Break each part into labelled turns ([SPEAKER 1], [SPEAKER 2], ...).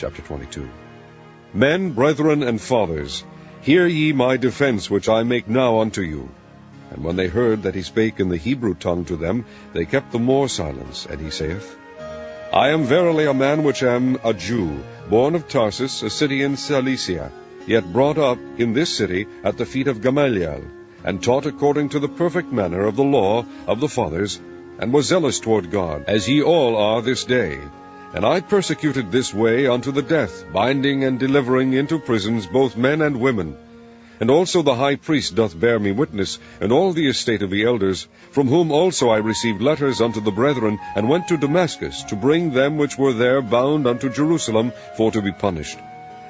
[SPEAKER 1] Chapter 22. Men, brethren, and fathers, hear ye my defense which I make now unto you. And when they heard that he spake in the Hebrew tongue to them, they kept the more silence. And he saith, I am verily a man which am a Jew, born of Tarsus, a city in Cilicia, yet brought up in this city at the feet of Gamaliel, and taught according to the perfect manner of the law of the fathers, and was zealous toward God, as ye all are this day. And I persecuted this way unto the death, binding and delivering into prisons both men and women. And also the high priest doth bear me witness, and all the estate of the elders, from whom also I received letters unto the brethren, and went to Damascus, to bring them which were there bound unto Jerusalem, for to be punished.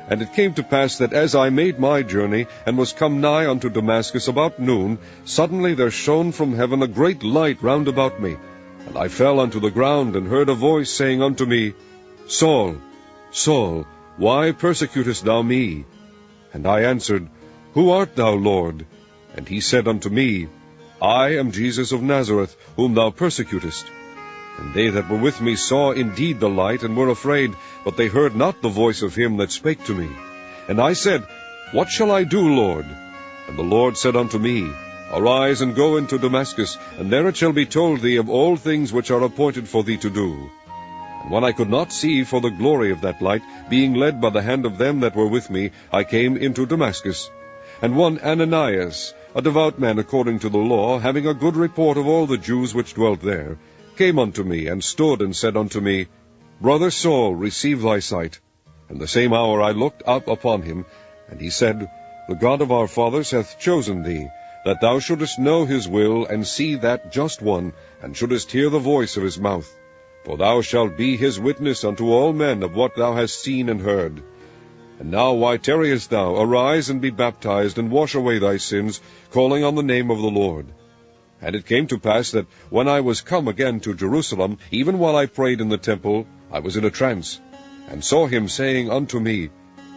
[SPEAKER 1] And it came to pass that as I made my journey, and was come nigh unto Damascus about noon, suddenly there shone from heaven a great light round about me. And I fell unto the ground, and heard a voice saying unto me, Saul, Saul, why persecutest thou me? And I answered, Who art thou, Lord? And he said unto me, I am Jesus of Nazareth, whom thou persecutest. And they that were with me saw indeed the light, and were afraid, but they heard not the voice of him that spake to me. And I said, What shall I do, Lord? And the Lord said unto me, Arise, and go into Damascus, and there it shall be told thee of all things which are appointed for thee to do. And when I could not see for the glory of that light, being led by the hand of them that were with me, I came into Damascus. And one Ananias, a devout man according to the law, having a good report of all the Jews which dwelt there, came unto me, and stood, and said unto me, Brother Saul, receive thy sight. And the same hour I looked up upon him, and he said, The God of our fathers hath chosen thee, that thou shouldest know his will, and see that just one, and shouldest hear the voice of his mouth. For thou shalt be his witness unto all men of what thou hast seen and heard. And now why tarriest thou? Arise and be baptized, and wash away thy sins, calling on the name of the Lord. And it came to pass that when I was come again to Jerusalem, even while I prayed in the temple, I was in a trance, and saw him saying unto me,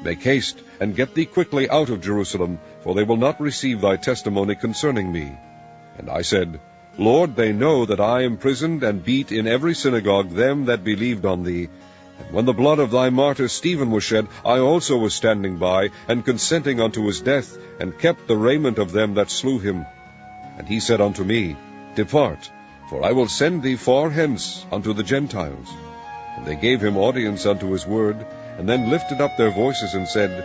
[SPEAKER 1] Make haste, and get thee quickly out of Jerusalem, for they will not receive thy testimony concerning me. And I said, Lord, they know that I imprisoned and beat in every synagogue them that believed on thee. And when the blood of thy martyr Stephen was shed, I also was standing by, and consenting unto his death, and kept the raiment of them that slew him. And he said unto me, Depart, for I will send thee far hence unto the Gentiles. And they gave him audience unto his word, and then lifted up their voices, and said,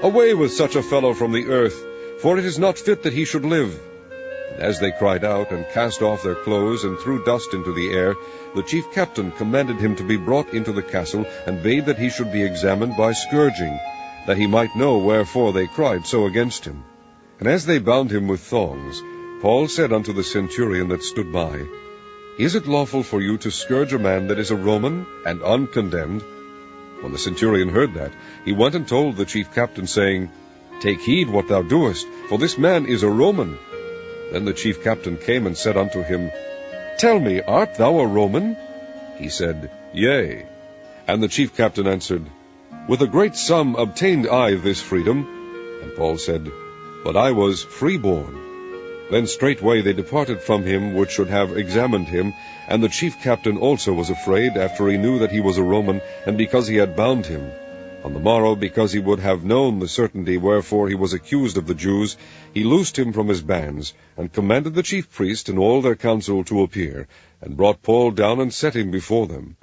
[SPEAKER 1] Away with such a fellow from the earth, for it is not fit that he should live. And as they cried out, and cast off their clothes, and threw dust into the air, the chief captain commanded him to be brought into the castle, and bade that he should be examined by scourging, that he might know wherefore they cried so against him. And as they bound him with thongs, Paul said unto the centurion that stood by, Is it lawful for you to scourge a man that is a Roman, and uncondemned? When the centurion heard that, he went and told the chief captain, saying, Take heed what thou doest, for this man is a Roman. Then the chief captain came and said unto him, Tell me, art thou a Roman? He said, Yea. And the chief captain answered, With a great sum obtained I this freedom. And Paul said, But I was freeborn. Then straightway they departed from him which should have examined him, and the chief captain also was afraid, after he knew that he was a Roman, and because he had bound him. On the morrow, because he would have known the certainty wherefore he was accused of the Jews, he loosed him from his bands, and commanded the chief priest and all their council to appear, and brought Paul down and set him before them.